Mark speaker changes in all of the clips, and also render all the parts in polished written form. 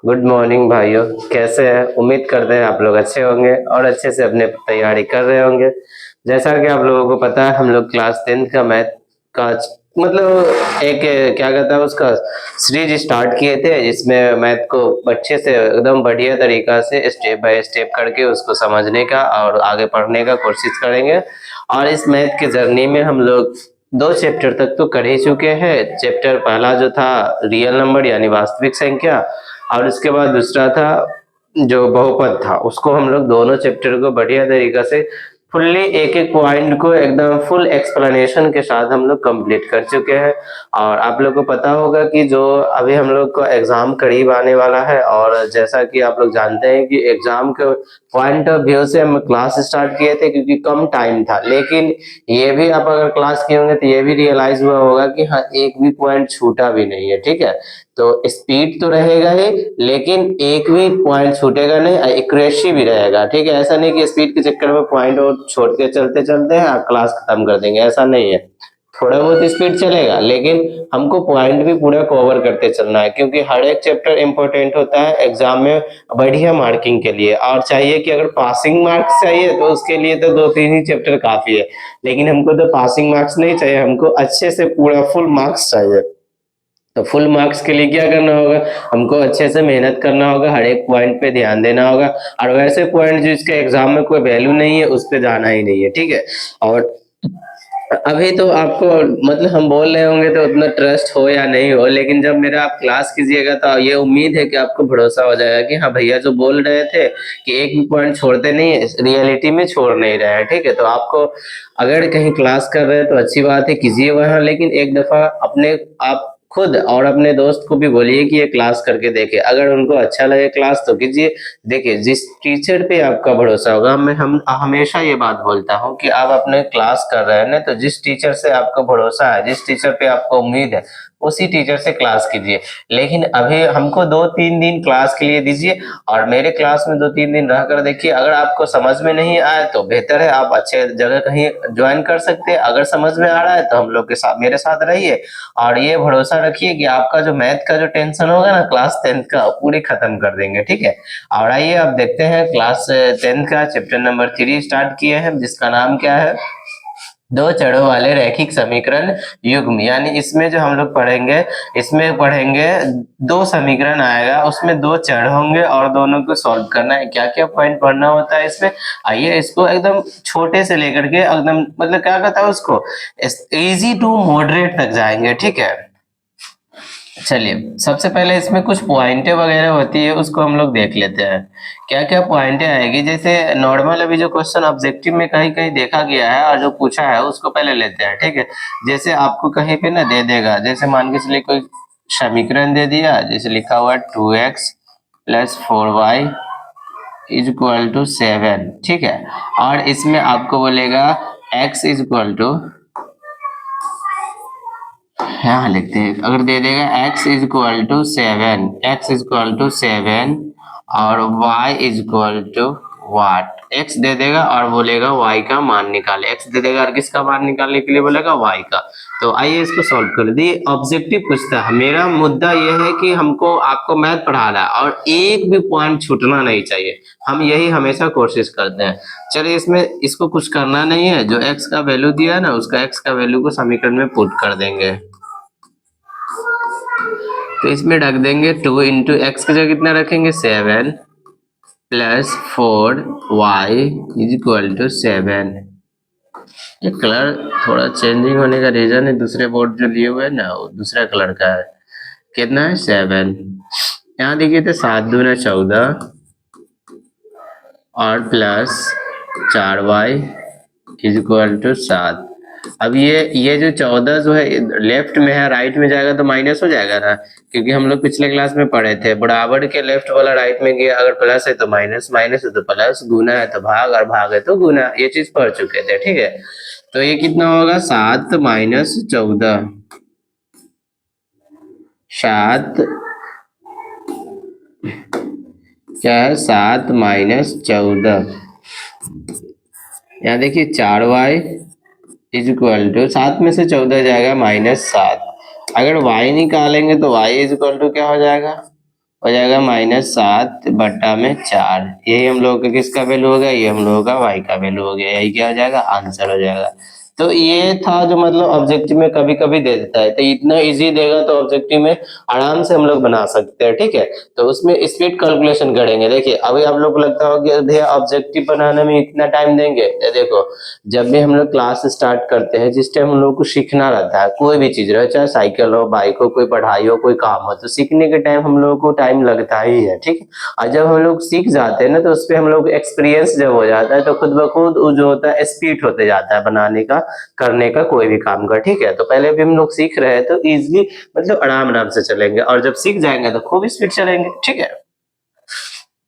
Speaker 1: Good morning भाइयों। कैसे हैं? उम्मीद करते हैं आप लोग अच्छे होंगे और अच्छे से अपने तैयारी कर रहे होंगे। जैसा कि आप लोगों को पता है, हम लोग क्लास 10th का मैथ का मतलब एक क्या कहता है उसका सीरीज स्टार्ट किए थे, जिसमें मैथ को अच्छे से एकदम बढ़िया तरीका से स्टेप बाय स्टेप करके उसको समझने का और आगे पढ़ने का कोशिश करेंगे। और इस मैथ की जर्नी में हम लोग 2 चैप्टर तक तो कर ही चुके हैं। चैप्टर पहला जो था रियल नंबर यानी वास्तविक संख्या, और उसके बाद दूसरा था जो बहुपद था, उसको हम लोग दोनों चैप्टर को बढ़िया तरीका से फुल्ली एक एक पॉइंट को एकदम फुल एक्सप्लेनेशन के साथ हम लोग कंप्लीट कर चुके हैं। और आप लोग को पता होगा कि जो अभी हम लोग का एग्जाम करीब आने वाला है, और जैसा कि आप लोग जानते हैं कि एग्जाम के पॉइंट ऑफ व्यू से हम क्लास स्टार्ट किए थे क्योंकि कम टाइम था, लेकिन ये भी आप अगर क्लास किए होंगे तो ये भी रियलाइज हुआ होगा कि हाँ, एक भी पॉइंट छूटा भी नहीं है। ठीक है, तो स्पीड तो रहेगा ही, लेकिन एक भी पॉइंट छूटेगा नहीं, एक्यूरेसी भी रहेगा। ठीक है, ऐसा नहीं कि स्पीड के चक्कर में पॉइंट और छोड़ के चलते चलते हैं और क्लास खत्म कर देंगे, ऐसा नहीं है। थोड़ा बहुत स्पीड चलेगा, लेकिन हमको पॉइंट भी पूरा कवर करते चलना है, क्योंकि हर एक चैप्टर इंपॉर्टेंट होता है एग्जाम में बढ़िया मार्किंग के लिए। और चाहिए कि अगर पासिंग मार्क्स चाहिए तो उसके लिए तो 2-3 ही चैप्टर काफी है, लेकिन हमको तो पासिंग मार्क्स नहीं चाहिए, हमको अच्छे से पूरा फुल मार्क्स चाहिए। तो फुल मार्क्स के लिए क्या करना होगा, हमको अच्छे से मेहनत करना होगा, हर एक पॉइंट पे ध्यान देना होगा, और वैसे पॉइंट जो इसके एग्जाम में कोई वैल्यू नहीं है उस पे जाना ही नहीं है। ठीक है, और अभी तो आपको मतलब हम बोल रहे होंगे तो उतना ट्रस्ट हो या नहीं हो, लेकिन जब मेरा आप क्लास कीजिएगा तो ये उम्मीद है कि आपको भरोसा हो जाएगा कि हाँ भैया जो बोल रहे थे कि एक भी पॉइंट छोड़ते नहीं है, रियलिटी में छोड़ नहीं रहे हैं। ठीक है, तो आपको अगर कहीं क्लास कर रहे हैं तो अच्छी बात है, कीजिए वहाँ, लेकिन एक दफा अपने आप खुद और अपने दोस्त को भी बोलिए कि ये क्लास करके देखे, अगर उनको अच्छा लगे क्लास तो कीजिए। देखिए, जिस टीचर पे आपका भरोसा होगा, मैं हम हमेशा ये बात बोलता हूँ कि आप अपने क्लास कर रहे हैं ना, तो जिस टीचर से आपको भरोसा है, जिस टीचर पे आपको उम्मीद है, उसी टीचर से क्लास कीजिए। लेकिन अभी हमको 2-3 दिन क्लास के लिए दीजिए, और मेरे क्लास में 2-3 दिन रह कर देखिए। अगर आपको समझ में नहीं आए तो बेहतर है, आप अच्छे जगह कहीं ज्वाइन कर सकते हैं। अगर समझ में आ रहा है तो हम लोग के साथ, मेरे साथ रहिए, और ये भरोसा रखिए कि आपका जो मैथ का जो टेंशन होगा ना क्लास 10th का, पूरी खत्म कर देंगे। ठीक है, और आइए अब देखते हैं क्लास 10th का चैप्टर नंबर 3 स्टार्ट किए हैं, जिसका नाम क्या है, दो चरों वाले रैखिक समीकरण युग्म। यानी इसमें जो हम लोग पढ़ेंगे, इसमें पढ़ेंगे दो समीकरण आएगा, उसमें दो चर होंगे और दोनों को सॉल्व करना है। क्या क्या पॉइंट पढ़ना होता है इसमें, आइए इसको एकदम छोटे से लेकर के एकदम मतलब क्या कहता है उसको, इजी टू मॉडरेट तक जाएंगे। ठीक है, चलिए सबसे पहले इसमें कुछ पॉइंटें वगैरह होती है, उसको हम लोग देख लेते हैं। क्या क्या पॉइंटें आएगी, जैसे नॉर्मल अभी जो क्वेश्चन ऑब्जेक्टिव में कहीं कहीं देखा गया है और जो पूछा है उसको पहले लेते हैं। ठीक है, जैसे आपको कहीं पे ना दे देगा, जैसे मान के चलिए कोई समीकरण दे दिया, जैसे लिखा हुआ 2x + 4y = 7। ठीक है, और इसमें आपको बोलेगा x = यहाँ लिखते हैं, अगर दे देगा x = 7 और y = x दे देगा और बोलेगा y का मान निकाले, x दे देगा और किसका मान निकालने के लिए बोलेगा y का। तो आइए इसको सॉल्व कर दिए। ऑब्जेक्टिव पूछता है, मेरा मुद्दा यह है कि हमको आपको मैथ पढ़ाना है और एक भी पॉइंट छूटना नहीं चाहिए, हम यही हमेशा कोशिश करते हैं। चलिए इसमें इसको कुछ करना नहीं है, जो x का वैल्यू दिया है ना, उसका x का वैल्यू को समीकरण में पुट कर देंगे। तो इसमें रख देंगे 2 इंटू एक्स की जगह कितना रखेंगे 7 + 4y = 7। ये कलर थोड़ा चेंजिंग होने का रीजन है, दूसरे बोर्ड जो लिए हुए हैं ना वो दूसरा कलर का है। कितना है 7, यहाँ देखिए तो 7 दूना 14 और प्लस 4y = 7। अब ये जो 14 जो है लेफ्ट में है, राइट में जाएगा तो माइनस हो जाएगा ना, क्योंकि हम लोग पिछले क्लास में पढ़े थे बराबर के लेफ्ट वाला राइट में गया, अगर प्लस है तो माइनस, माइनस है तो प्लस, गुना है तो भाग और भाग है तो गुना, ये चीज पढ़ चुके थे। ठीक है, तो ये कितना होगा 7 - 14, 7 क्या है 7 - 14, यहाँ देखिए 4y = 7 में से 14 जाएगा -7। अगर y निकालेंगे तो y = क्या हो जाएगा हो जाएगा -7/4। यही हम लोगों का किसका वैल्यू हो गया, ये हम लोगों का y का वैल्यू हो गया। यही क्या हो जाएगा, आंसर हो जाएगा। तो ये था जो मतलब ऑब्जेक्टिव में कभी कभी दे देता है, तो इतना इजी देगा तो ऑब्जेक्टिव में आराम से हम लोग बना सकते हैं, ठीक है। तो उसमें स्पीड कैलकुलेशन करेंगे। देखिए अभी आप लोग को लगता होगा कि भैया ऑब्जेक्टिव बनाने में इतना टाइम देंगे, तो देखो जब भी हम लोग क्लास स्टार्ट करते हैं, जिस टाइम हम लोग को सीखना रहता है कोई भी चीज रहे, चाहे साइकिल हो, बाइक हो, कोई पढ़ाई हो, कोई काम हो, तो सीखने के टाइम हम लोगों को टाइम लगता ही है, ठीक है। और जब हम लोग सीख जाते हैं ना, तो उस पर हम लोग एक्सपीरियंस जब हो जाता है, तो खुद ब खुद वो जो होता है स्पीड होते जाता है बनाने का, करने का, कोई भी काम का, ठीक है। तो पहले भी हम लोग सीख रहे हैं तो इजिली मतलब आराम आराम से चलेंगे, और जब सीख जाएंगे तो खूब स्पीड चलेंगे, ठीक है।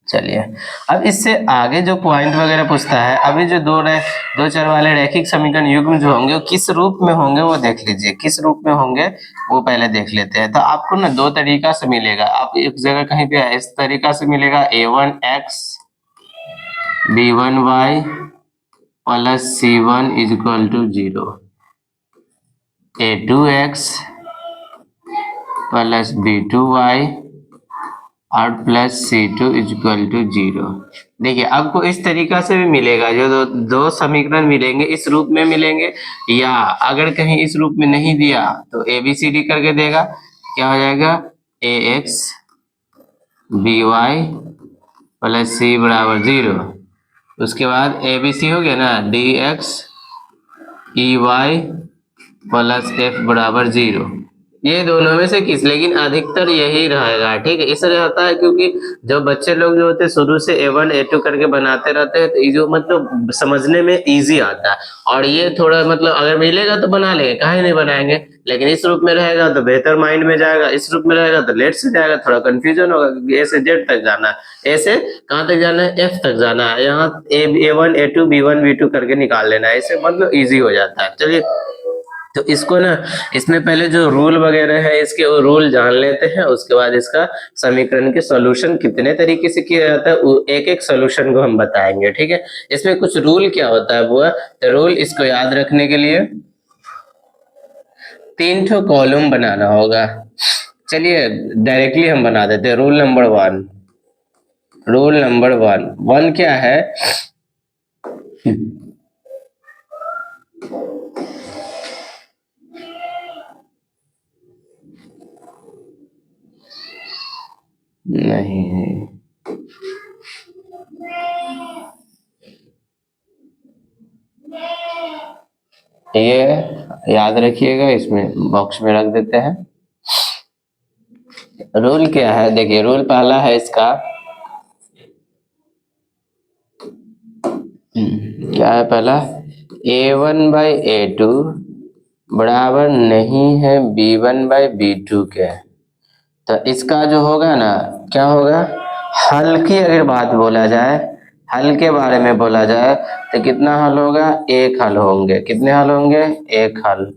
Speaker 1: चलिए, अब इससे आगे जो पॉइंट वगैरह पूछता है, अभी जो दो चर वाले रैखिक समीकरण युग्म जो होंगे वो किस रूप में होंगे वो देख लीजिए, किस रूप में होंगे वो पहले देख लेते हैं। तो आपको ना दो तरीका से मिलेगा, आप एक जगह कहीं पे इस तरीका से मिलेगा, a1x b1y plus c1 is equal to 0, a2x plus b2y और plus c2 is equal to 0। देखिए आपको इस तरीका से भी मिलेगा, जो दो समीकरण मिलेंगे इस रूप में मिलेंगे, या अगर कहीं इस रूप में नहीं दिया तो ABCD करके देगा, क्या हो जाएगा, ax by प्लस c बराबर 0। उसके बाद ABC हो गया ना, dx ey प्लस f बराबर 0। ये दोनों में से किस, लेकिन अधिकतर यही रहेगा, ठीक है। इसलिए होता है क्योंकि जो बच्चे लोग जो होते हैं शुरू से A1 A2 करके बनाते रहते हैं, तो ये जो मतलब समझने में इजी आता है। और ये थोड़ा मतलब अगर मिलेगा तो बना लेंगे, काहे नहीं बनाएंगे, लेकिन इस रूप में रहेगा तो बेहतर माइंड में जाएगा, इस रूप में रहेगा तो लेट से जाएगा, थोड़ा कंफ्यूजन होगा, क्योंकि A से Z तक जाना है, A से कहाँ तक जाना है, F तक जाना है। यहाँ A1 A2 B1 B2 करके निकाल लेना है, इससे मतलब ईजी हो जाता है। चलिए, तो इसको ना, इसमें पहले जो रूल वगैरह है इसके वो रूल जान लेते हैं, उसके बाद इसका समीकरण के सॉल्यूशन कितने तरीके से किया जाता है एक एक सॉल्यूशन को हम बताएंगे, ठीक है। इसमें कुछ रूल क्या होता है बुआ, तो रूल इसको याद रखने के लिए 3 कॉलम बनाना होगा। चलिए डायरेक्टली हम बना देते हैं। रूल नंबर 1, रूल नंबर 1 क्या है, नहीं ये याद रखिएगा, इसमें बॉक्स में रख देते हैं। रूल क्या है, देखिए रूल पहला है इसका, क्या है पहला, A1/A2 बराबर नहीं है B1/B2 के। तो इसका जो होगा ना, क्या होगा, हल की अगर बात बोला जाए, हल के बारे में बोला जाए, तो कितना हल होगा, एक हल होंगे। कितने हल होंगे, एक हल।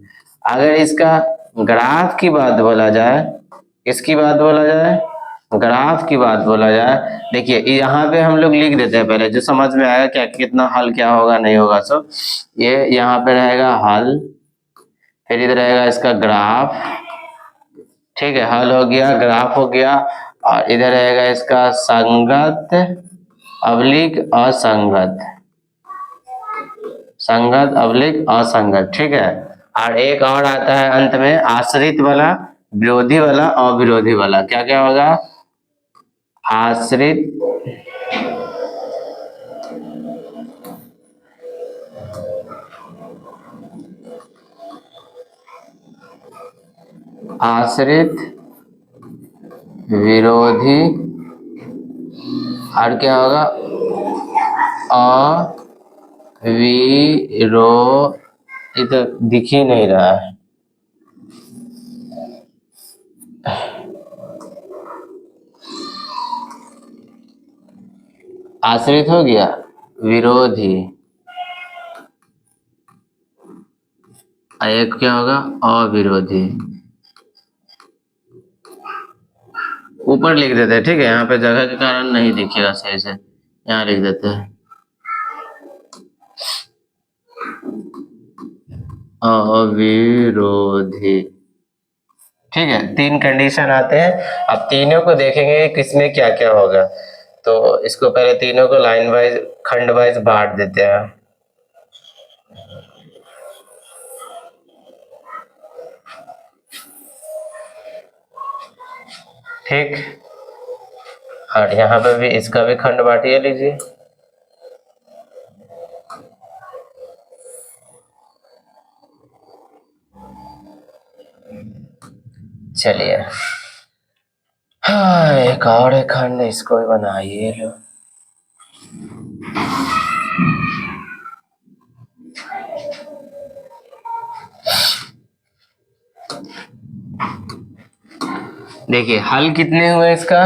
Speaker 1: अगर इसका ग्राफ की बात बोला जाए, किसकी बात बोला जाए, ग्राफ की बात बोला जाए, देखिए यहाँ पे हम लोग लिख देते हैं पहले, जो समझ में आएगा क्या कितना हल क्या होगा नहीं होगा। सो ये यहाँ पे रहेगा हल, फिर इधर रहेगा इसका ग्राफ, ठीक है, हल हो गया, ग्राफ हो गया, और इधर रहेगा इसका संगत अवलिक असंगत, संगत अवलिक असंगत, ठीक है। और एक और आता है अंत में आश्रित वाला, विरोधी वाला, अविरोधी वाला। क्या क्या होगा, आश्रित, आश्रित, विरोधी, और क्या होगा, अविरो, ये तो दिख ही नहीं रहा है, आश्रित हो गया, विरोधी, एक क्या होगा, अविरोधी। ऊपर लिख देते हैं, ठीक है, यहाँ पे जगह के कारण नहीं दिखेगा सही से, यहाँ लिख देते हैं अविरोधी। ठीक है, तीन कंडीशन आते हैं। अब तीनों को देखेंगे कि किसमें क्या क्या होगा। तो इसको पहले तीनों को लाइन वाइज खंड वाइज बांट देते हैं। ठीक, और यहाँ पे भी इसका भी खंड बांटिए लीजिए। चलिए, हाँ एक और है खंड, इसको भी बनाइए लो। देखिए हल कितने हुए इसका।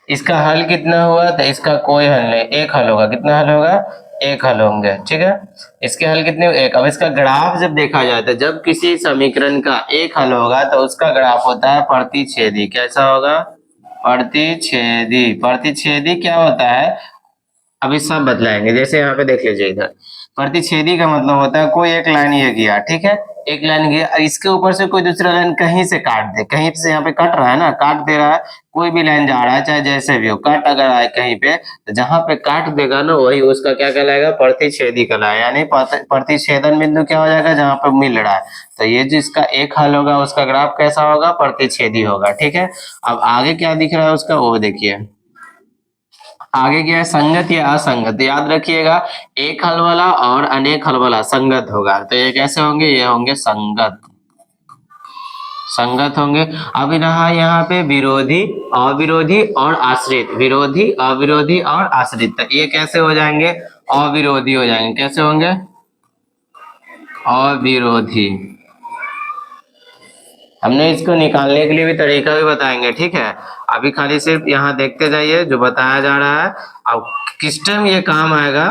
Speaker 1: इसका हल कितना हुआ, तो इसका कोई हल नहीं, एक हल होगा। कितना हल होगा, एक हल होंगे। ठीक है, इसके हल कितने, एक। अब इसका ग्राफ जब देखा जाए तो जब किसी समीकरण का एक हल होगा तो उसका ग्राफ होता है प्रतिच्छेदी। कैसा होगा, प्रतिच्छेदी। प्रतिच्छेदी क्या होता है, अभी सब बदलाएंगे। जैसे यहाँ पे देख लीजिए, इधर प्रतिच्छेदी का मतलब होता है कोई एक लाइन ये गया, ठीक है, एक लाइन गया, इसके ऊपर से कोई दूसरा लाइन कहीं से काट दे, कहीं से यहाँ पे कट रहा है ना, काट दे रहा है, कोई भी लाइन जा रहा है चाहे जैसे भी हो, काट अगर आए कहीं पे, तो जहां पे काट देगा ना वही उसका क्या कहलाएगा, प्रतिच्छेदी कहलाएगा। यानी प्रतिच्छेदन बिंदु क्या हो जाएगा, जहां पे मिल रहा है। तो ये जो इसका एक हल होगा उसका ग्राफ कैसा होगा, प्रतिच्छेदी होगा। ठीक है, अब आगे क्या दिख रहा है उसका वो देखिए। आगे क्या है, संगत या असंगत। याद रखिएगा, एक हल वाला और अनेक हल वाला संगत होगा। तो ये कैसे होंगे, ये होंगे संगत, संगत होंगे। अब रहा यहाँ पे विरोधी, अविरोधी और आश्रित। विरोधी, अविरोधी और आश्रित, तो ये कैसे हो जाएंगे, अविरोधी हो जाएंगे। कैसे होंगे, अविरोधी। हमने इसको निकालने के लिए भी तरीका भी बताएंगे। ठीक है, अभी खाली सिर्फ यहाँ देखते जाइए जो बताया जा रहा है। अब किस टाइम ये काम आएगा,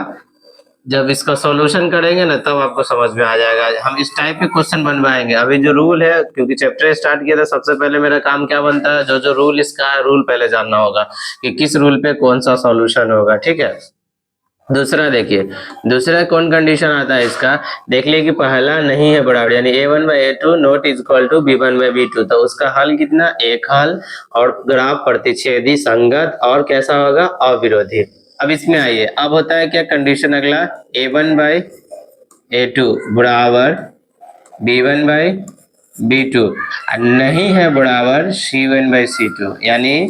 Speaker 1: जब इसका सॉल्यूशन करेंगे ना तब आपको समझ में आ जाएगा। हम इस टाइप के क्वेश्चन बनवाएंगे। अभी जो रूल है, क्योंकि चैप्टर स्टार्ट किया था, सबसे पहले मेरा काम क्या बनता है, जो जो रूल इसका है रूल पहले जानना होगा कि किस रूल पे कौन सा सॉल्यूशन होगा। ठीक है, दूसरा देखिए, दूसरा कौन कंडीशन आता है इसका, देख लिए कि पहला नहीं है बराबर, यानी a1/a2 not is equal to b1/b2, तो उसका हल कितना, एक हल, और ग्राफ प्रतिच्छेदी, संगत, और कैसा होगा, अविरोधी। अब इसमें आइए, अब होता है क्या कंडीशन अगला, a1/a2 बराबर b1/b2, नहीं है बराबर c1/c2, यानी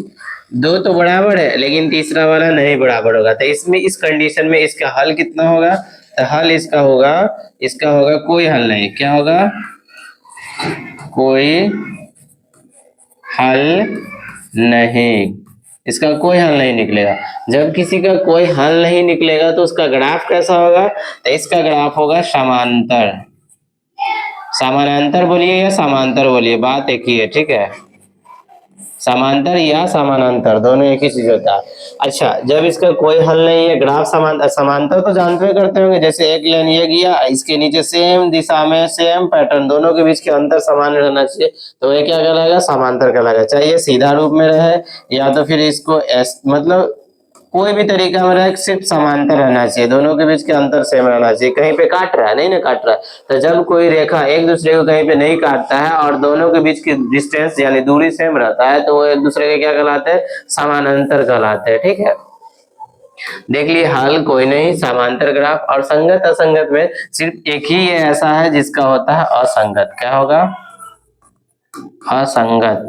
Speaker 1: दो तो बराबर है लेकिन तीसरा वाला नहीं बराबर होगा। तो इसमें इस कंडीशन में इसका हल कितना होगा, तो हल इसका होगा, इसका होगा कोई हल नहीं। क्या होगा, कोई हल नहीं, इसका कोई हल नहीं निकलेगा। जब किसी का कोई हल नहीं निकलेगा तो उसका ग्राफ कैसा होगा, तो इसका ग्राफ होगा समांतर। समानांतर बोलिए या समांतर बोलिए, बात एक ही है। ठीक है, समांतर या समानांतर दोनों एक ही चीज होता है। अच्छा, जब इसका कोई हल नहीं है, ग्राफ समांतर तो जानते करते होंगे, जैसे एक लाइन ये गया, इसके नीचे सेम दिशा में सेम पैटर्न, दोनों के बीच के अंतर समान रहना चाहिए, तो ये क्या कहलाएगा, समांतर कहलाएगा। चाहे ये सीधा रूप में रहे या तो फिर इसको मतलब कोई भी तरीका में रहे, सिर्फ समांतर रहना चाहिए, दोनों के बीच के अंतर सेम रहना चाहिए। कहीं पे काट रहा है, नहीं ना काट रहा है, तो जब कोई रेखा एक दूसरे को कहीं पे नहीं काटता है और दोनों के बीच की डिस्टेंस यानी दूरी सेम रहता है, तो वो एक दूसरे के क्या कहलाते हैं, समानांतर कहलाते हैं। ठीक है, देख लिए हल कोई नहीं, समांतर ग्राफ, और संगत असंगत में सिर्फ एक ही ये ऐसा है जिसका होता है असंगत। क्या होगा, असंगत,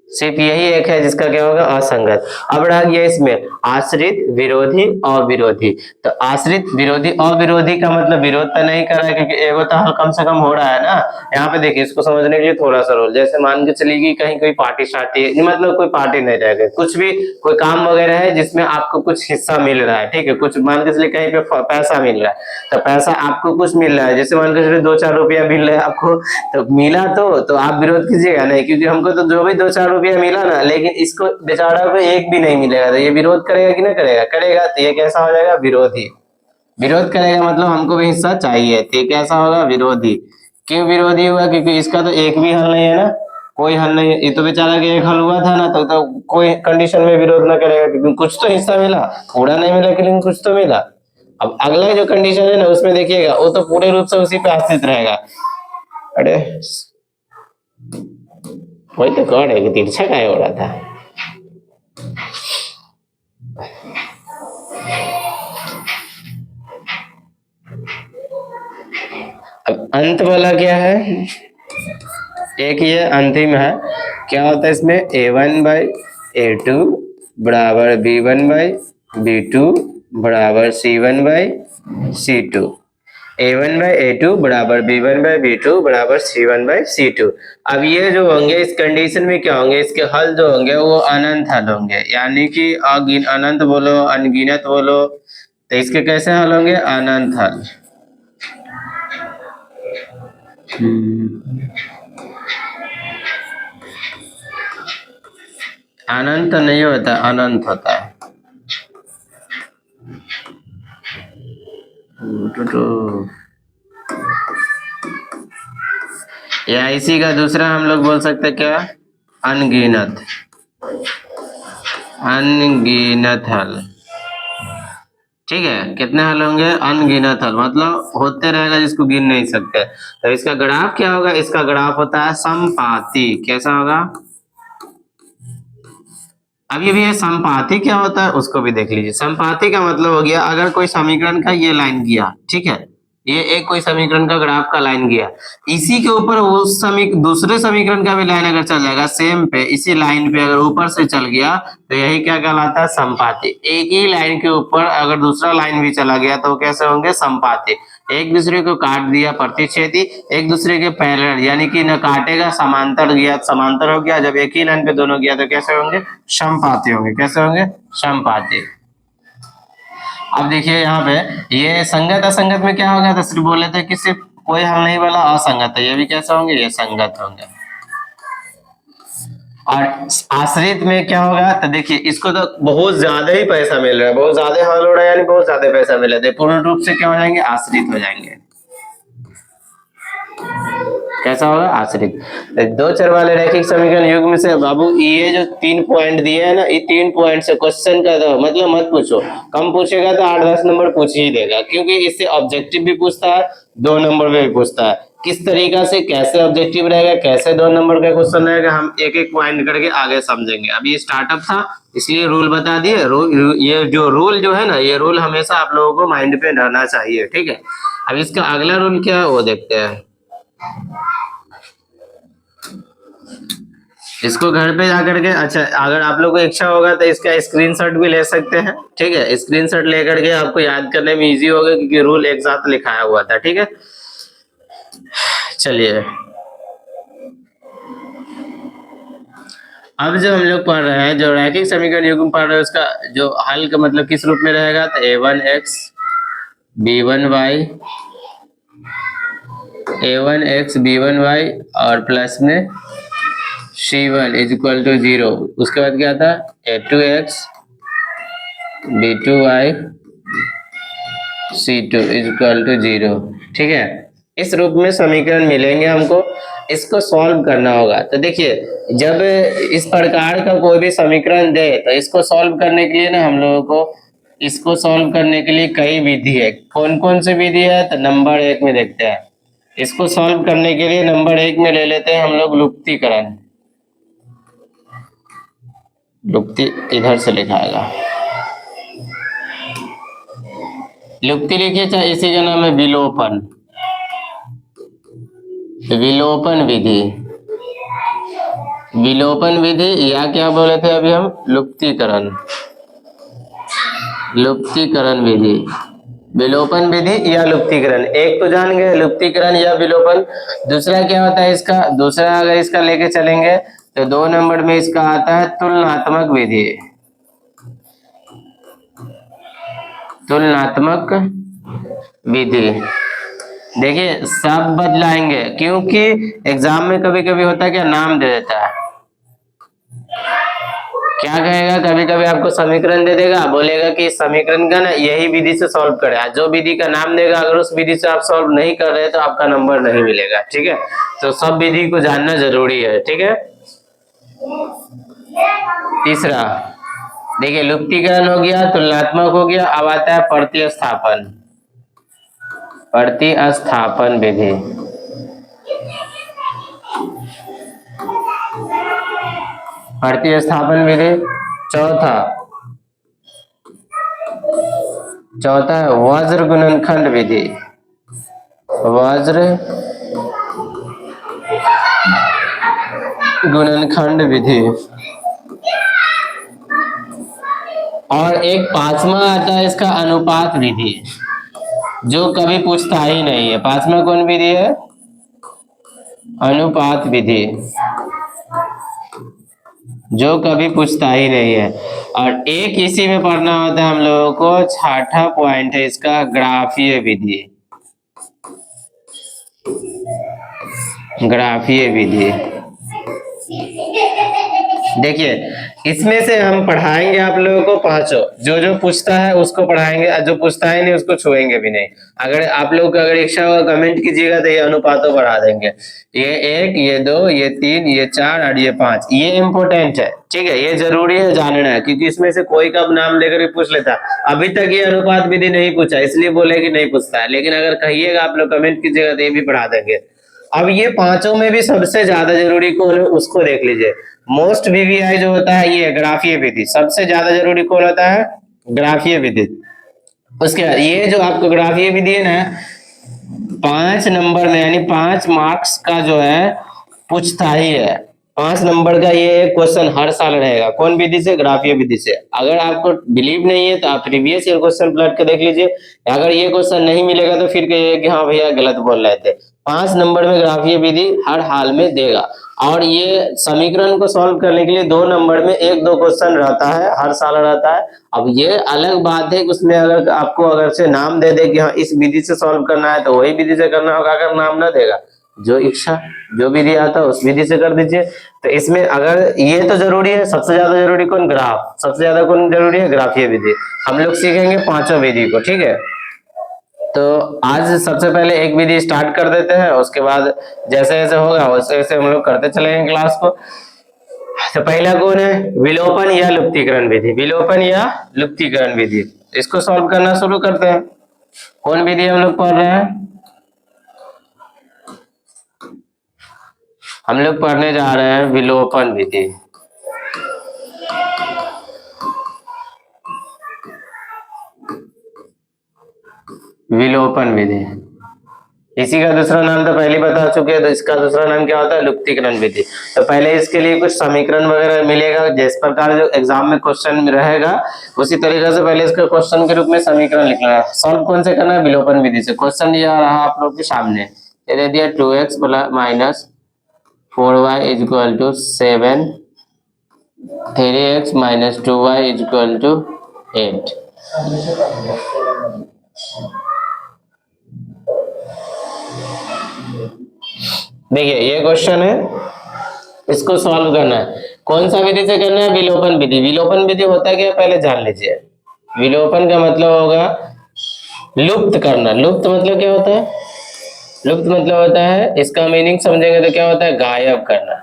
Speaker 1: सिर्फ यही एक है जिसका क्या होगा, असंगत। अब रह गया इसमें आश्रित, विरोधी, अविरोधी। तो आश्रित, विरोधी, अविरोधी का मतलब विरोध तो नहीं कर रहा है, क्योंकि एगो तो कम से कम हो रहा है ना। यहाँ पे देखिए, इसको समझने के लिए थोड़ा सा रोल, जैसे मान के चलिए कि कहीं कोई पार्टी शार्टी, मतलब कोई पार्टी नहीं रहेगी, कुछ भी कोई काम वगैरह है जिसमें आपको कुछ हिस्सा मिल रहा है। ठीक है, कुछ मान के चलिए कहीं पे पैसा मिल रहा है, तो पैसा आपको कुछ मिल रहा है, जैसे मान के चलिए 2-4 रुपया मिल रहा है आपको, तो मिला तो आप विरोध कीजिएगा नहीं, क्योंकि हमको तो जो भी 2-4 रुपया मिला ना, लेकिन इसको बेचारा को एक भी नहीं मिलेगा, तो ये विरोध करेगा कि ना करेगा, करेगा, तो ये कैसा हो जाएगा, विरोधी। विरोध करेगा मतलब हमको भी हिस्सा चाहिए, तो ये कैसा होगा, विरोधी। क्यों विरोधी हुआ, क्योंकि इसका तो एक भी हल नहीं है ना, कोई हल नहीं, ये तो बेचारा के एक हल हुआ था ना, तो कोई कंडीशन में विरोध ना करेगा, क्योंकि कुछ तो हिस्सा मिला, पूरा नहीं मिला लेकिन कुछ तो मिला। अब अगला जो कंडीशन है ना उसमें देखिएगा, वो तो पूरे रूप से उसी पे आश्रित रहेगा। अरे वही तो कह रहे कि तिरछा काय हो रहा था। अब अंत वाला क्या है, एक ये अंतिम है, क्या होता है इसमें, a1/a2 बराबर b1/b2 बराबर c1/c2, a1/a2 बराबर b1/b2 बराबर c1/c2। अब ये जो होंगे इस कंडीशन में क्या होंगे, इसके हल जो होंगे वो अनंत हल होंगे, यानी कि अनंत बोलो अनगिनत बोलो, तो इसके कैसे हल होंगे, अनंत हल। अनंत नहीं होता, अनंत होता है। या इसी का दूसरा हम लोग बोल सकते हैं क्या, अनगिनत, अनगिनत हल। ठीक है, कितने हल होंगे, अनगिनत हल, मतलब होते रहेगा जिसको गिन नहीं सकते। तो इसका ग्राफ क्या होगा, इसका ग्राफ होता है समपाती। कैसा होगा, अभी भी ये संपाती क्या होता है उसको भी देख लीजिए। संपाती का मतलब हो गया, अगर कोई समीकरण का ये लाइन गया, ठीक है, ये एक कोई समीकरण का ग्राफ का लाइन गया, इसी के ऊपर उस दूसरे समीकरण का भी लाइन अगर चल जाएगा सेम पे, इसी लाइन पे अगर ऊपर से चल गया तो यही क्या कहलाता है, संपाती। एक ही लाइन के ऊपर अगर दूसरा लाइन भी चला गया तो कैसे होंगे, संपाती। एक दूसरे को काट दिया, प्रतिच्छेदी, एक दूसरे के पैरेलल, यानी कि न काटेगा, समांतर गया, समांतर हो गया। जब एक ही लाइन पे दोनों गया तो कैसे होंगे, समपाती होंगे। कैसे होंगे, समपाती। अब देखिए यहाँ पे ये संगत असंगत में क्या हो गया था, सिर्फ बोले थे कि सिर्फ कोई हल नहीं वाला असंगत है, ये भी कैसे होंगे, ये संगत होंगे। और आश्रित में क्या होगा, तो देखिए इसको तो बहुत ज्यादा ही पैसा मिल रहा है, बहुत ज्यादा हल हो रहा है, यानी बहुत ज्यादा पैसा मिल रहा है, पूर्ण रूप से क्या हो जाएंगे, आश्रित हो जाएंगे। कैसा होगा, आश्रित। दो चर वाले रैखिक समीकरण युग्म से बाबू ये जो 3 पॉइंट दिए हैं ना, ये 3 पॉइंट से क्वेश्चन का तो मतलब मत पूछो, कम पूछेगा तो 8-10 नंबर पूछ ही देगा, क्योंकि इससे ऑब्जेक्टिव भी पूछता है, 2 नंबर में भी पूछता है। किस तरीका से कैसे ऑब्जेक्टिव रहेगा, कैसे 2 नंबर का क्वेश्चन रहेगा, हम एक एक पॉइंट करके आगे समझेंगे। अभी स्टार्टअप था इसलिए रूल बता दिए। ये जो रूल जो है ना, ये रूल हमेशा आप लोगों को माइंड पे रहना चाहिए, ठीक है। अब इसका अगला रूल क्या है वो देखते हैं। इसको घर पे जाकर के, अच्छा अगर आप लोग को इच्छा होगा तो इसका स्क्रीनशॉट भी ले सकते हैं, ठीक है। स्क्रीनशॉट लेकर के आपको याद करने में इजी होगा, क्योंकि रूल एक साथ लिखाया हुआ था, ठीक है। चलिए अब जो हम लोग पढ़ रहे हैं, जो रैखिक समीकरण युग्म पढ़ रहे हैं, उसका जो हल का मतलब किस रूप में रहेगा, तो a1x b1y b1y और प्लस में c1 इज इक्वल टू 0। उसके बाद क्या था, a2x b2y c2 is equal to 0, ठीक है। इस रूप में समीकरण मिलेंगे हमको, इसको सॉल्व करना होगा। तो देखिए जब इस प्रकार का कोई भी समीकरण दे तो इसको सॉल्व करने के लिए ना हम लोगों को, इसको सॉल्व करने के लिए कई विधि है। कौन कौन सी विधि है, तो नंबर 1 में देखते हैं। इसको सॉल्व करने के लिए नंबर 1 में ले लेते हैं हम लोग लुप्तीकरण। लुप्ति इधर से लिखाएगा, लुप्ति लिखिए, चाहे इसी का नाम है विलोपन, विलोपन विधि। विलोपन विधि या क्या बोले थे अभी हम, लुप्तीकरण, लुप्तीकरण विधि। विलोपन विधि या लुप्तीकरण, एक तो जान गए लुप्तीकरण या विलोपन। दूसरा क्या होता है इसका, दूसरा अगर इसका लेके चलेंगे तो 2 नंबर में इसका आता है तुलनात्मक विधि। तुलनात्मक विधि, देखिए सब बदलाएंगे, क्योंकि एग्जाम में कभी कभी होता है क्या, नाम दे देता है, क्या कहेगा, कभी कभी आपको समीकरण दे देगा, बोलेगा कि इस समीकरण का ना यही विधि से सॉल्व करे, जो विधि का नाम देगा अगर उस विधि से आप सॉल्व नहीं कर रहे तो आपका नंबर नहीं मिलेगा। ठीक है, तो सब विधि को जानना जरूरी है। ठीक है, तीसरा देखिए, लुप्तीकरण हो गया, तुलनात्मक हो गया, अब आता है प्रतिस्थापन। प्रतिस्थापन विधि, प्रतिस्थापन विधि। चौथा है वज्र गुणनखंड विधि। वज्र गुणनखंड विधि। और एक पांचवा आता है इसका अनुपात विधि, जो कभी पूछता ही नहीं है। पांचवा कौन विधि है? अनुपात विधि, जो कभी पूछता ही नहीं है। और एक इसी में पढ़ना होता है हम लोगों को, छठा पॉइंट है इसका ग्राफीय विधि। ग्राफीय विधि देखिए, इसमें से हम पढ़ाएंगे आप लोगों को पांचों, जो जो पूछता है उसको पढ़ाएंगे, जो पूछता है नहीं उसको छुएंगे भी नहीं। अगर आप लोग को अगर इच्छा होगा कमेंट कीजिएगा तो ये अनुपातों बढ़ा देंगे। ये 1, ये 2, ये 3, ये 4 और ये 5, ये इम्पोर्टेंट है। ठीक है, ये जरूरी है जानना है, क्योंकि इसमें से कोई का नाम लेकर भी पूछ लेता। अभी तक ये अनुपात विधि नहीं पूछा, इसलिए बोले कि नहीं पूछता है, लेकिन अगर कहिएगा आप लोग कमेंट कीजिएगा तो ये भी पढ़ा देंगे। अब ये पांचों में भी सबसे ज्यादा जरूरी कौन है उसको देख लीजिए। मोस्ट वीवीआई जो होता है ये ग्राफीय विधि, सबसे ज्यादा जरूरी कौन होता है? ग्राफीय विधि। उसके बाद ये जो आपको ग्राफीय विधि है ना, 5 नंबर में यानी 5 मार्क्स का जो है पूछता ही है। 5 नंबर का ये क्वेश्चन हर साल रहेगा। कौन विधि से? ग्राफीय विधि से। अगर आपको बिलीव नहीं है तो आप प्रीवियस ईयर क्वेश्चन पलट के देख लीजिए। अगर ये क्वेश्चन नहीं मिलेगा तो फिर कहिए कि हाँ भैया गलत बोल रहे थे। 5 नंबर में ग्राफीय विधि हर हाल में देगा। और ये समीकरण को सॉल्व करने के लिए 2 नंबर में 1-2 क्वेश्चन रहता है, हर साल रहता है। अब ये अलग बात है कि उसमें अगर आपको अगर से नाम दे दे कि हाँ इस विधि से सॉल्व करना है तो वही विधि से करना होगा। अगर नाम ना देगा, जो इच्छा जो विधि आता है उस विधि से कर दीजिए। तो इसमें अगर ये तो जरूरी है, सबसे ज्यादा जरूरी कौन? ग्राफ। सबसे ज्यादा कौन जरूरी है? ग्राफीय विधि। हम लोग सीखेंगे पांचों विधि को। ठीक है, तो आज सबसे पहले एक विधि स्टार्ट कर देते हैं, उसके बाद जैसे जैसे होगा वैसे वैसे हम लोग करते चलेंगे क्लास को। तो पहला कौन है? विलोपन या लुप्तीकरण विधि। विलोपन या लुप्तीकरण विधि, इसको सॉल्व करना शुरू करते हैं। कौन विधि हम लोग पढ़ रहे हैं? हम लोग पढ़ने जा रहे हैं विलोपन विधि। विलोपन विधि, इसी का दूसरा नाम तो पहले बता चुके हैं, तो इसका दूसरा नाम क्या होता है? लुप्तीकरण विधि। तो पहले इसके लिए कुछ समीकरण वगैरह मिलेगा, जिस प्रकार जो एग्जाम में क्वेश्चन रहेगा उसी तरीके से पहले इसका क्वेश्चन के रूप में समीकरण लिखना है। सॉल्व कौन से करना है? विलोपन विधि से। क्वेश्चन दिया रहा आप लोग के सामने, ये दे दिया 2x minus 4y is equal to 7, 3x minus 2y is equal to 8। देखिए ये क्वेश्चन है, इसको सॉल्व करना है। कौन सा विधि से करना है? विलोपन विधि। विलोपन विधि होता क्या पहले जान लीजिए। विलोपन का मतलब होगा लुप्त करना। लुप्त मतलब क्या होता है? लुप्त मतलब होता है, इसका मीनिंग समझेंगे तो क्या होता है? गायब करना।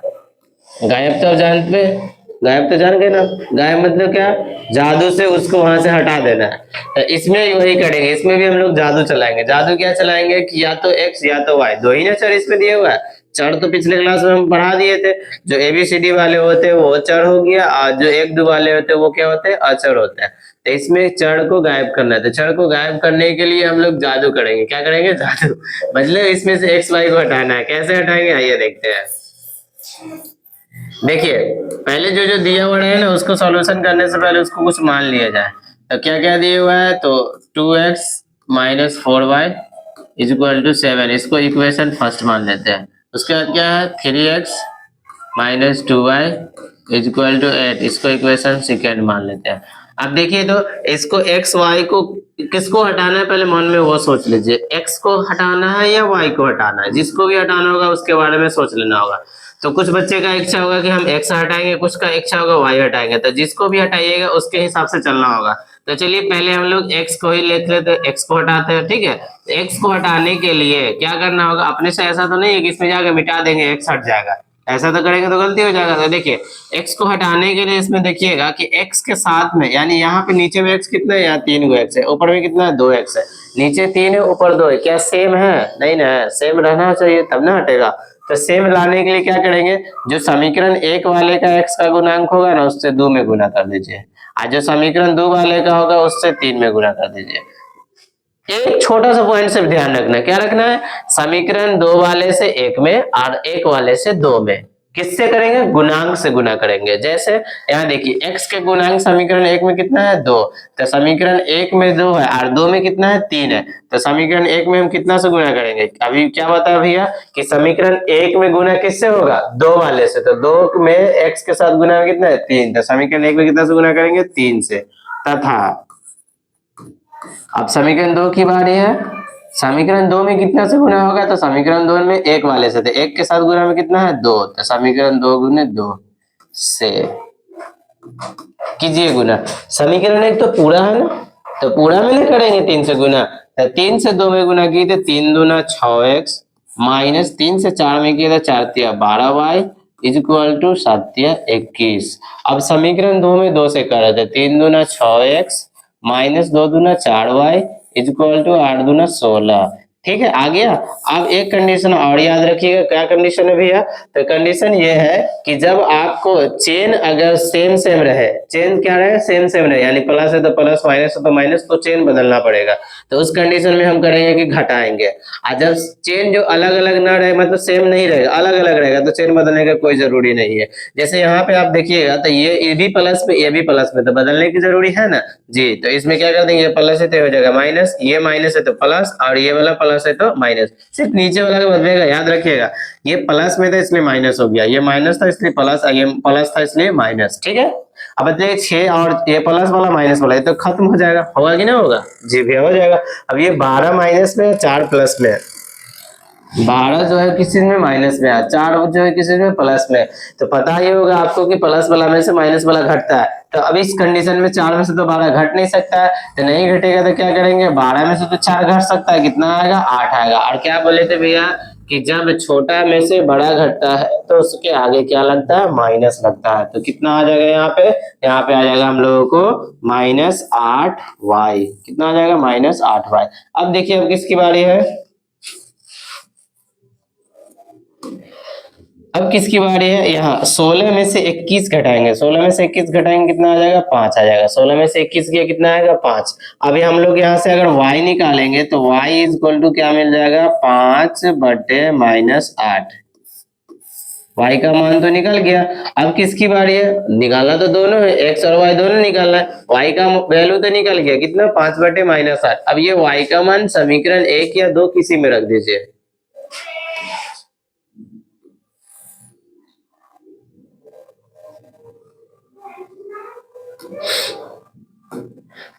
Speaker 1: गायब तो आप जानते हैं, गायब तो जान गए ना। गायब मतलब क्या? जादू से उसको वहां से हटा देना है। तो इसमें वही करेंगे, इसमें भी हम लोग जादू चलाएंगे। जादू क्या चलाएंगे कि या तो x या तो y, दो ही ना चर इसमें दिए हुआ है। चर तो पिछले क्लास में हम पढ़ा दिए थे, जो ABCD वाले होते हैं वो चर हो गया, और जो 1-2 वाले होते हैं वो क्या होते हैं? अचर होते हैं। तो इसमें चर को गायब करना है। तो चर को गायब करने के लिए हम लोग जादू करेंगे। क्या करेंगे? जादू। मतलब इसमें से x y को हटाना है। कैसे हटाएंगे आइए देखते हैं। देखिए पहले जो जो दिया हुआ है ना उसको सॉल्यूशन करने से पहले उसको कुछ मान लिया जाए। तो क्या क्या दिया हुआ है? तो 2x minus 4y is equal to 7, इसको इक्वेशन फर्स्ट मान लेते हैं। उसके बाद क्या है? 3x minus 2y is equal to 8, इसको इक्वेशन सेकेंड मान लेते हैं। अब देखिए तो इसको x y को किसको हटाना है पहले मन में वो सोच लीजिए। x को हटाना है या y को हटाना है? जिसको भी हटाना होगा उसके बारे में सोच लेना होगा। तो कुछ बच्चे का इच्छा होगा कि हम x हटाएंगे, कुछ का इच्छा होगा y हटाएंगे, तो जिसको भी हटाइएगा उसके हिसाब से चलना होगा। तो चलिए पहले हम लोग x को ही लिख लेते हैं, x को हटाते हैं, ठीक है। तो x को हटाने के लिए क्या करना होगा, अपने से ऐसा तो नहीं है कि इसमें जाकर मिटा देंगे x हट जाएगा, ऐसा तो करेंगे तो गलती हो जाएगा। तो देखिए x को हटाने के लिए इसमें देखिएगा कि x के साथ में, यानी यहाँ पे नीचे में x कितना है, यहाँ 3 गो x है, ऊपर में कितना है 2x है, नीचे 3 है ऊपर 2 है, क्या सेम है, नहीं ना, सेम रहना चाहिए तब ना हटेगा। तो सेम लाने के लिए क्या करेंगे, जो समीकरण 1 वाले का x का गुणांक होगा ना उससे 2 में गुना कर दीजिए, और जो समीकरण 2 वाले का होगा उससे 3 में गुना कर दीजिए। एक छोटा सा पॉइंट सिर्फ ध्यान रखना है, क्या रखना है, समीकरण 2 वाले से 1 में और 1 वाले से 2 में, किससे करेंगे, गुणांक से गुना करेंगे। जैसे यहाँ देखिए x के गुणांक समीकरण 1 में कितना है 2, तो समीकरण 1 में 2 है और 2 में कितना है 3 है, तो समीकरण 1 में हम कितना से गुना करेंगे, अभी क्या बताया भैया कि समीकरण 1 में गुना किससे होगा, 2 वाले से, तो 2 में x के साथ गुना कितना है 3, तो समीकरण 1 में कितना से गुना करेंगे 3 से। तथा अब समीकरण 2 की बारी है, समीकरण 2 में कितना से गुना होगा, तो समीकरण 2 में 1 वाले से, तो 1 के साथ गुना में कितना है 2, तो समीकरण 2 गुने 2 से कीजिए गुना। समीकरण 1 तो पूरा है ना, तो पूरा में नहीं करेंगे 3 से गुना, तो 3 से 2 में गुना किए तो 3 दूना 6x माइनस 3 से 4 में किए तो 4 तिया 12y इज इक्वल टू 7 तिया 21। अब समीकरण 2 में 2 से कर रहे थे, 3 दूना 6x माइनस 2 दूना 4y इज इक्वल टू 8 दूना 16, ठीक है, आ गया। अब एक कंडीशन और याद रखिएगा, क्या कंडीशन है भैया, तो कंडीशन ये है कि जब आपको चेन अगर सेम सेम रहे, चेन क्या रहे, सेम सेम रहे, यानी प्लस है तो प्लस, माइनस है तो माइनस, तो चेन बदलना पड़ेगा, तो उस कंडीशन में हम करेंगे कि घटाएंगे। और जब चेन जो अलग अलग ना रहे, मतलब सेम नहीं रहेगा, अलग अलग रहेगा, तो चेन बदलने का कोई जरूरी नहीं है। जैसे यहाँ पे आप देखिएगा तो ये भी प्लस में, ये भी प्लस में, तो बदलने की जरूरी है ना जी, तो इसमें क्या कर देंगे, प्लस है तो हो जाएगा माइनस, ये माइनस है तो प्लस, और ये वाला प्लस है तो माइनस, सिर्फ नीचे वाला का बदलेगा, याद रखिएगा। ये प्लस में था इसलिए माइनस हो गया, ये माइनस था इसलिए प्लस, ये प्लस था इसलिए माइनस, ठीक है। अब बदले 6 और ये प्लस वाला माइनस वाला, ये तो खत्म हो जाएगा, होगा कि ना होगा, जी भैया हो जाएगा। अब ये 12 माइनस में, 4 प्लस में, 12 जो है किस चीज में माइनस में है, 4 जो है किस चीज में प्लस में, तो पता ही होगा आपको कि प्लस वाला में से माइनस वाला घटता है। तो अब इस कंडीशन में 4 में से तो 12 घट नहीं सकता है, तो नहीं घटेगा तो क्या करेंगे, 12 में से तो 4 घट सकता है, कितना आएगा 8 आएगा। और क्या बोले थे भैया कि जब छोटा में से बड़ा घटता है तो उसके आगे क्या लगता है, माइनस लगता है, तो कितना आ जाएगा यहाँ पे, यहाँ पे आ जाएगा हम लोगों को -8y, कितना आ जाएगा -8y। अब देखिए अब किसकी बारी है, अब किसकी बारी है, यहाँ 16 में से 21 घटाएंगे, 16 में से 21 घटाएंगे कितना आ जाएगा 5 आ जाएगा, 16 में से 21 किया कितना आएगा 5। अभी हम लोग यहाँ से अगर y निकालेंगे तो y इज इक्वल टू क्या मिल जाएगा 5 बटे -8, y का मान तो निकल गया। अब किसकी बारी है, निकालना तो दोनों है, x और y दोनों निकालना है, y का वैल्यू तो निकल गया कितना 5 बटे -8। अब ये y का मान समीकरण 1 या 2 किसी में रख दीजिए,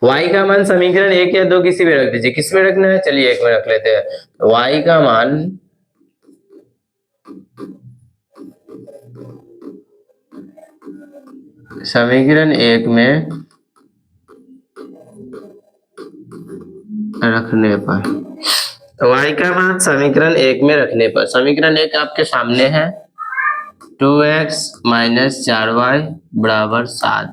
Speaker 1: y का मान समीकरण 1 या 2 किसी में रख दीजिए, किस में रखना है, चलिए 1 में रख लेते हैं। y का मान समीकरण 1 में रखने पर, y का मान समीकरण 1 में रखने पर, समीकरण 1 आपके सामने है, 2x माइनस 4y बराबर 7,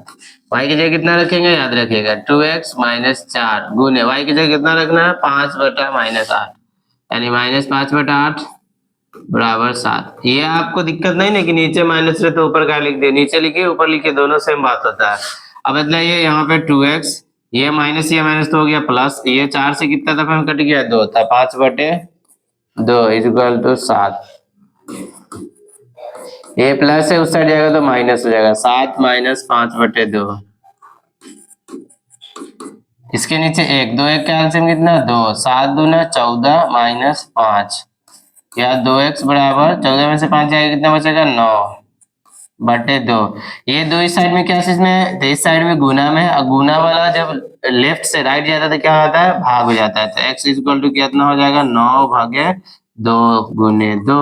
Speaker 1: y की जगह कितना रखेंगे याद रखिएगा, 2x माइनस 4 गुने y की जगह कितना रखना है 5 बटा -8, यानी -5/8 बराबर 7। ये आपको दिक्कत नहीं ना कि नीचे माइनस है तो ऊपर का लिख दिए, नीचे लिखिए ऊपर लिखिए, दोनों सेम बात होता है। अब बदलाइए यहाँ पे 2x, ये माइनस तो हो गया प्लस, ये 4 से कितना दफा कट गया 2 था, 5/2 इज इक्वल टू 7, ये प्लस है उस साइड जाएगा तो माइनस हो जाएगा, 7 माइनस 5/2, इसके नीचे 1, 2 1 का एलसीएम कितना 2, 7 दूना 14 माइनस 5, या 2x बराबर 14 में से 5 जाएगा कितना बचेगा 9/2। ये 2 इस साइड में क्या चीज में, तो इस साइड में गुना में, और गुना वाला जब लेफ्ट से राइट जाता है तो क्या होता है भाग हो जाता है, तो x इक्वल टू कितना हो जाएगा 9/2 2 × 2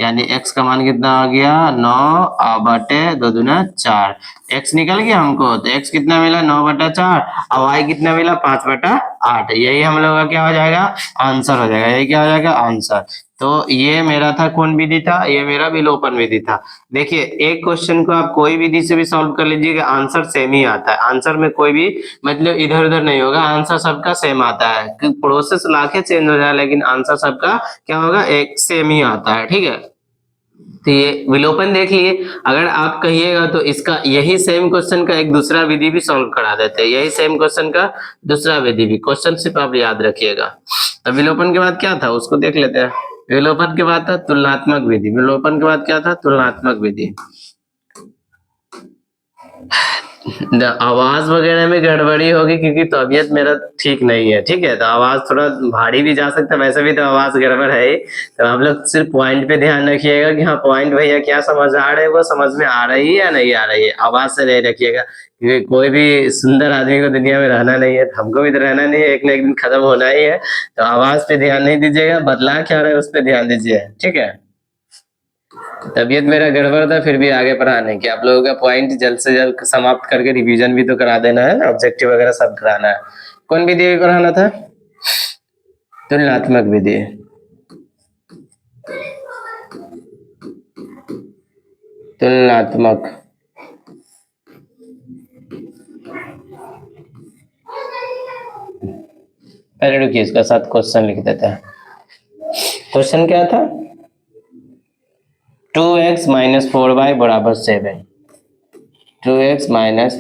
Speaker 1: यानी x का मान कितना हो गया 9/2 × 4। x निकल गया हमको, तो x कितना मिला 9/4 और y कितना मिला 5/8। यही हम लोग का क्या हो जाएगा आंसर हो जाएगा, यही क्या हो जाएगा आंसर। तो ये मेरा था कौन विधि था, ये मेरा विलोपन विधि था। देखिए एक क्वेश्चन को आप कोई विधि से भी सॉल्व कर लीजिएगा, आंसर सेम ही आता है। आंसर में कोई भी मतलब इधर उधर नहीं होगा, आंसर सबका सेम आता है। प्रोसेस लाखे चेंज हो जाए लेकिन आंसर सबका क्या होगा एक सेम ही आता है, ठीक है। तो ये विलोपन देख लिए। अगर आप कहिएगा तो इसका यही सेम क्वेश्चन का एक दूसरा विधि भी सॉल्व करा देते हैं, यही सेम क्वेश्चन का दूसरा विधि भी। क्वेश्चन सिर्फ आप याद रखिएगा। तो विलोपन के बाद क्या था उसको देख लेते हैं। विलोपन के बाद था तुलनात्मक विधि। विलोपन के बाद क्या था तुलनात्मक विधि। आवाज वगैरह में गड़बड़ी होगी क्योंकि तबीयत मेरा ठीक नहीं है, ठीक है। तो आवाज थोड़ा भारी भी जा सकता है, वैसे भी तो आवाज गड़बड़ है ही। तो आप लोग सिर्फ पॉइंट पे ध्यान रखिएगा कि हाँ पॉइंट भैया क्या समझ आ रहे हैं, वो समझ में आ रही है या नहीं आ रही है। आवाज से नहीं रखिएगा क्योंकि कोई भी सुंदर आदमी को दुनिया में रहना नहीं है, हमको भी तो रहना नहीं है, एक न एक दिन खत्म होना ही है। तो आवाज पे ध्यान नहीं दीजिएगा, बदला क्या रहा है उस पर ध्यान दीजिए, ठीक है। तबीयत मेरा गड़बड़ था फिर भी आगे पढ़ाने की, आप लोगों का पॉइंट जल्द से जल्द समाप्त करके रिवीजन भी तो करा देना है, ऑब्जेक्टिव वगैरह सब कराना है। कौन विधि कराना था तुलनात्मक विधि। तुलनात्मक पहले रुकिए इसका साथ क्वेश्चन लिख देते हैं। क्वेश्चन क्या था 2x - 4y = 7। 2x -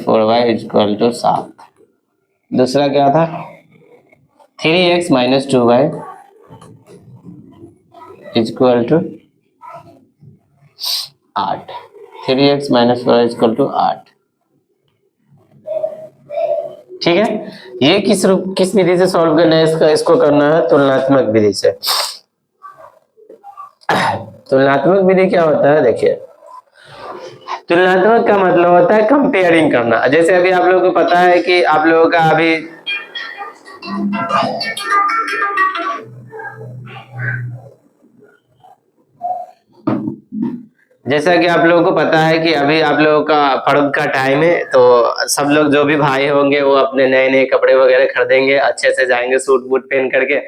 Speaker 1: 4y = 7। दूसरा क्या था 3x - 2y = 8। 3x - 4y = 8, ठीक है। ये किस विधि से सॉल्व करना है, इसको करना है तुलनात्मक विधि से। तुलनात्मक विधि क्या होता है देखिए, तुलनात्मक का मतलब होता है कंपेयरिंग करना। जैसे अभी आप लोगों को पता है कि आप लोगों का अभी जैसा कि आप लोगों को पता है कि अभी आप लोगों का पर्व का टाइम है, तो सब लोग जो भी भाई होंगे वो अपने नए नए कपड़े वगैरह खरीदेंगे, अच्छे से जाएंगे सूट बूट पहन करके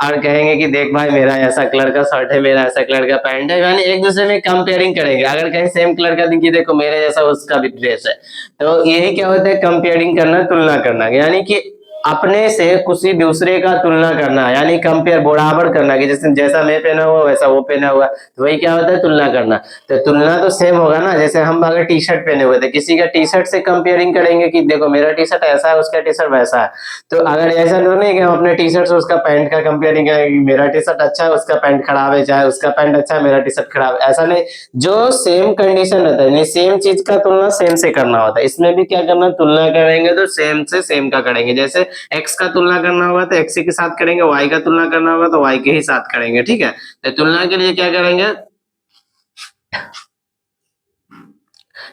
Speaker 1: और कहेंगे कि देख भाई मेरा ऐसा कलर का शर्ट है, मेरा ऐसा कलर का पैंट है, यानी एक दूसरे में कंपेयरिंग करेंगे। अगर कहीं सेम कलर का दिखी देखो मेरे जैसा उसका भी ड्रेस है, तो यही क्या होता है कंपेयरिंग करना, तुलना करना, यानी कि अपने से किसी दूसरे का तुलना करना, यानी कंपेयर बराबर करना कि जैसे जैसा मैं पहना हुआ वैसा वो पहना हुआ, तो वही क्या होता है तुलना करना। तो तुलना तो सेम होगा ना, जैसे हम अगर टी शर्ट पहने हुए थे किसी का टी शर्ट से कंपेयरिंग करेंगे कि देखो मेरा टी शर्ट ऐसा है उसका टी शर्ट वैसा है, तो अगर ऐसा तो नहीं कि हम अपने टी शर्ट से उसका पैंट का कंपेयरिंग करेंगे, मेरा टी शर्ट अच्छा है उसका पैंट खराब है, चाहे उसका पैंट अच्छा है मेरा टी शर्ट खराब है, ऐसा नहीं। जो सेम कंडीशन रहता है सेम चीज का तुलना सेम से करना होता है। इसमें भी क्या करना तुलना करेंगे तो सेम से सेम का करेंगे। जैसे x का तुलना करना होगा तो x के साथ करेंगे, y का तुलना करना होगा तो y के ही साथ करेंगे, ठीक है। तो तुलना के लिए क्या करेंगे,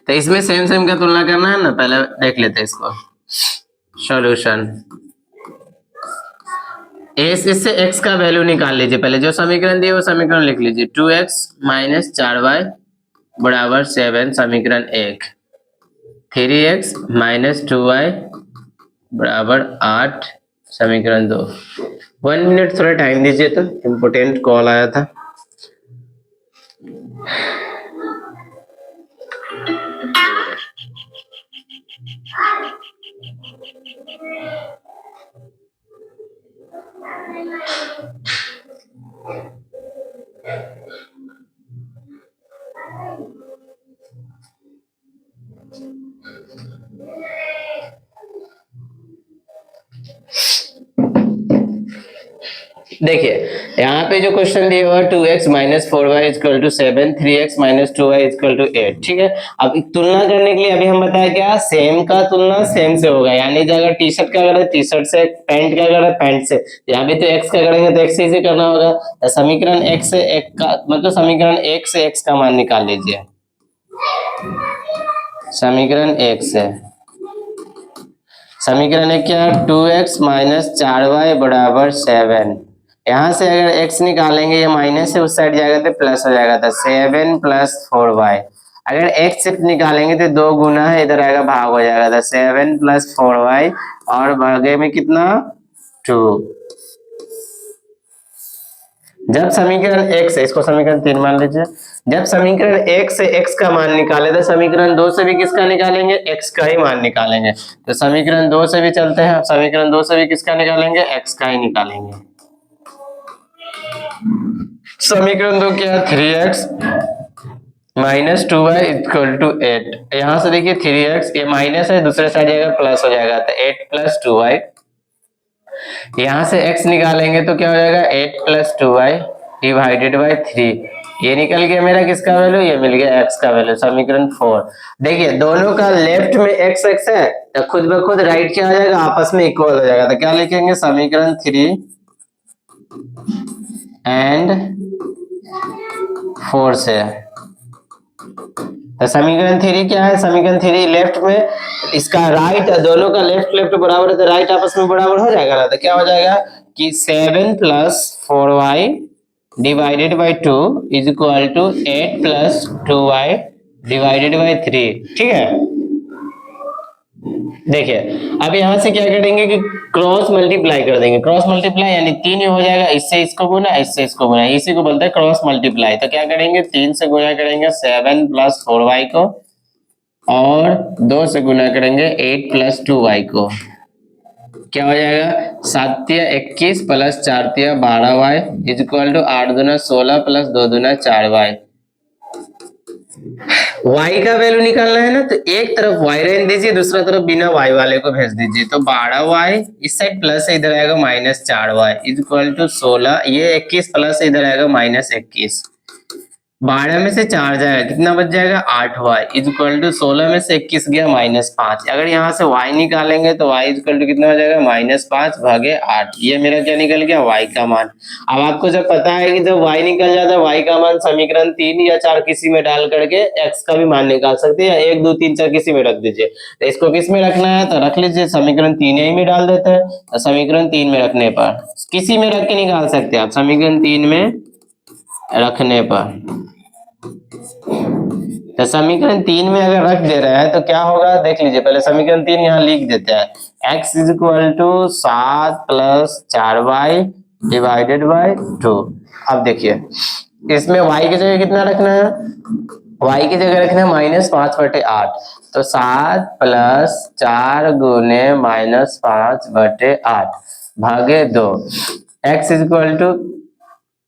Speaker 1: तो इसमें सेम सेम का तुलना करना है ना, पहले देख लेते हैं इसको सॉल्यूशन। इससे x का वैल्यू निकाल लीजिए, पहले जो समीकरण दिए वो समीकरण लिख लीजिए। 2x - 4y = 7 समीकरण 1, 3x - 2y = 8 समीकरण 2। 1 मिनट थोड़ा टाइम दीजिए, तो इम्पोर्टेंट कॉल आया था। देखिए यहाँ पे जो क्वेश्चन दिया हुआ 2x - 4y = 7, 3x - 2y = 8, ठीक है। अब तुलना करने के लिए अभी हम बताया क्या सेम का तुलना सेम से होगा, यानी जो अगर टी शर्ट का करें टी शर्ट से, पैंट का करें पैंट से, यहाँ भी तो x का करेंगे तो x से करना होगा। तो समीकरण x से x का मतलब समीकरण 1 से x का मान निकाल लीजिए। समीकरण 1 से समीकरण 1 क्या 2x - 4y = 7, यहाँ से अगर x निकालेंगे ये माइनस से उस साइड जाएगा तो प्लस हो जाएगा, तो 7 + 4y। अगर x सिर्फ निकालेंगे तो 2 गुना है, इधर आएगा भाग हो जाएगा, तो 7 + 4y और भागे में कितना 2। जब समीकरण x, इसको समीकरण 3 मान लीजिए, जब समीकरण 1 से x का मान निकाले तो समीकरण 2 से भी किसका निकालेंगे, x का ही मान निकालेंगे। तो समीकरण 2 से भी चलते हैं, समीकरण 2 से भी किसका निकालेंगे, x का ही निकालेंगे। समीकरण 2 क्या है, 3x - 2y = 8। यहां से देखिए 3x ये माइनस है, दूसरे साइड जाएगा प्लस हो जाएगा, तो 8 + 2y। यहां से x निकालेंगे तो क्या हो जाएगा, 8 + 2y / 3। ये निकल गया मेरा किसका वैल्यू, ये मिल गया x का वैल्यू, समीकरण 4। देखिए दोनों का लेफ्ट में x x है तो खुद ब खुद राइट क्या हो जाएगा, आपस में इक्वल हो जाएगा। तो क्या लिखेंगे, समीकरण 3 एंड 4 से। तो समीकरण 3 क्या है, समीकरण 3 लेफ्ट में, इसका राइट, दोनों का लेफ्ट लेफ्ट बराबर है तो राइट आपस में बराबर हो जाएगा ना। तो क्या हो जाएगा कि 7 + 4y / 2 = 8 + 2y / 3। ठीक है, देखिए अब यहां से क्या करेंगे कि क्रॉस मल्टीप्लाई कर देंगे। क्रॉस मल्टीप्लाई यानी 3 ही हो जाएगा, इससे इसको गुना, इससे इसको गुना, इसी को बोलते हैं क्रॉस मल्टीप्लाई। तो क्या करेंगे, 3 से गुना करेंगे 7 + 4y को और 2 से गुना करेंगे 8 + 2y को। क्या हो जाएगा, 7 × 21 + 4 × 12y = 8 × 16 + 2 × 4y। y का वैल्यू निकालना है ना, तो एक तरफ y रहने दीजिए, दूसरा तरफ बिना y वाले को भेज दीजिए। तो 12y इस साइड प्लस है, इधर आएगा -4y = 16। ये 21 प्लस है, इधर आएगा -21। 12 में से 4 जाएगा, कितना बच जाएगा, 8y = 16 में से 21 गया -5। अगर यहाँ से y निकालेंगे तो y = कितना हो जाएगा, -5/8। ये मेरा क्या निकल गया, y का मान। अब आपको जब पता है कि जब y निकल जाता है, y का मान समीकरण 3 या 4 किसी में डाल करके x का भी मान निकाल सकते हैं, या 1 2 3 4 किसी में रख दीजिए। तो इसको किस में रखना है, तो रख लीजिए समीकरण 3 ही में डाल देते हैं। तो समीकरण 3 में रखने पर किसी में रख के निकाल सकते हैं आप, समीकरण 3 में रखने पर। तो समीकरण 3 में अगर रख दे रहे हैं तो क्या होगा, देख लीजिए। पहले समीकरण 3 यहाँ लिख देते हैं, x = 7 + 4y / 2। अब देखिए इसमें y की जगह कितना रखना है, y की जगह रखना है -5/8। तो 7 + 4 × -5/8 भागे 2। x =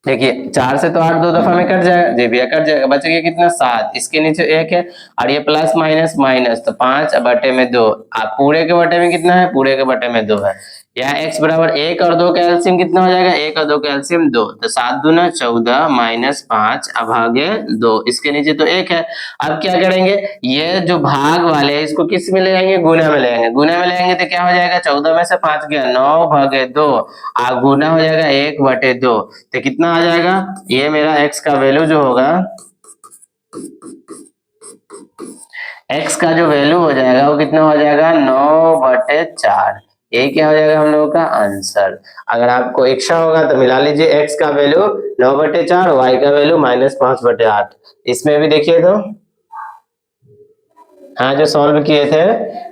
Speaker 1: देखिए 4 से तो 8 2 दफा में कट जाएगा, जी भैया कट जाएगा, बचेगा कितना 7, इसके नीचे 1 है और ये प्लस माइनस माइनस, तो 5/2। आप पूरे के बटे में कितना है, पूरे के बटे में 2 है। यहाँ x = 1 और 2 का एलसीएम कितना हो जाएगा, 1 और 2 का एलसीएम 2, तो 7 दूना 14 -5 भागे 2, इसके नीचे तो 1 है। अब क्या करेंगे, ये जो भाग वाले हैं इसको किस में ले आएंगे, गुना में ले आएंगे। गुना में ले आएंगे तो क्या हो जाएगा, 14 में से 5 गया 9/2 गुना हो जाएगा 1/2। तो कितना आ जाएगा, ये मेरा x का वैल्यू जो होगा, x का जो वैल्यू हो जाएगा वो कितना हो जाएगा, 9/4। ये क्या हो जाएगा हम लोगों का आंसर। अगर आपको इच्छा होगा तो मिला लीजिए, x का वैल्यू 9/4, y का वैल्यू -5/8। इसमें भी देखिए तो हाँ जो सॉल्व किए थे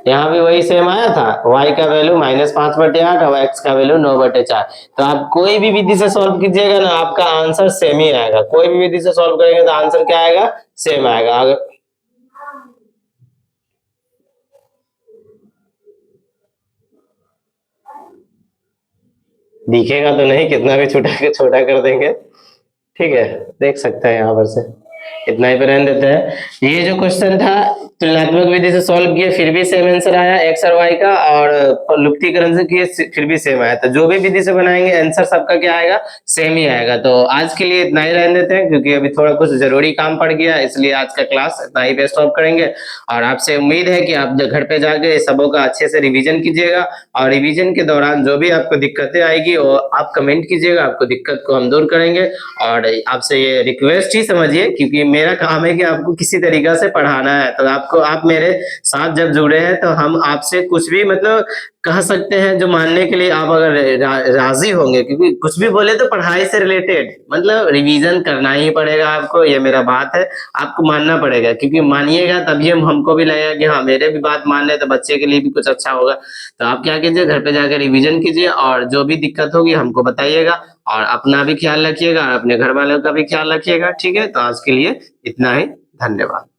Speaker 1: यहाँ भी वही सेम आया था, y का वैल्यू -5/8 और x का वैल्यू 9/4। तो आप कोई भी विधि से सॉल्व कीजिएगा ना, आपका आंसर सेम ही आएगा। कोई भी विधि से सॉल्व करेंगे तो आंसर क्या आएगा, सेम आएगा। अगर दिखेगा तो नहीं, कितना भी छोटा कर देंगे, ठीक है, देख सकते हैं यहाँ पर से, इतना ही पे रहने देते हैं। ये जो क्वेश्चन था तुलनात्मक विधि से सॉल्व किए फिर भी सेम आंसर आया x और y का, और लुप्तीकरण से किए फिर भी सेम आया। तो जो भी विधि से बनाएंगे आंसर सबका क्या आएगा, सेम ही आएगा। तो आज के लिए इतना ही रहने देते हैं, क्योंकि अभी थोड़ा कुछ जरूरी काम पड़ गया, इसलिए आज का क्लास इतना ही पे स्टॉप करेंगे। और आपसे उम्मीद है कि आप घर पे जाके सबों का अच्छे से रिविजन कीजिएगा, और रिविजन के दौरान जो भी आपको दिक्कतें आएगी वो आप कमेंट कीजिएगा, आपको दिक्कत को हम दूर करेंगे। और आपसे ये रिक्वेस्ट ही समझिए, क्योंकि मेरा काम है कि आपको किसी तरीका से पढ़ाना है, तो आपको आपको, आप मेरे साथ जब जुड़े हैं तो हम आपसे कुछ भी मतलब कह सकते हैं जो मानने के लिए आप अगर राजी होंगे, क्योंकि कुछ भी बोले तो पढ़ाई से रिलेटेड मतलब रिवीजन करना ही पड़ेगा आपको, ये मेरा बात है, आपको मानना पड़ेगा, क्योंकि मानिएगा तभी हमको भी लगेगा कि हाँ मेरे भी बात मान रहे तो बच्चे के लिए भी कुछ अच्छा होगा। तो आप क्या कीजिए, घर पे जाकर रिवीजन कीजिए और जो भी दिक्कत होगी हमको बताइएगा, और अपना भी ख्याल रखिएगा और अपने घर वालों का भी ख्याल रखिएगा। ठीक है, तो आज के लिए इतना ही। धन्यवाद।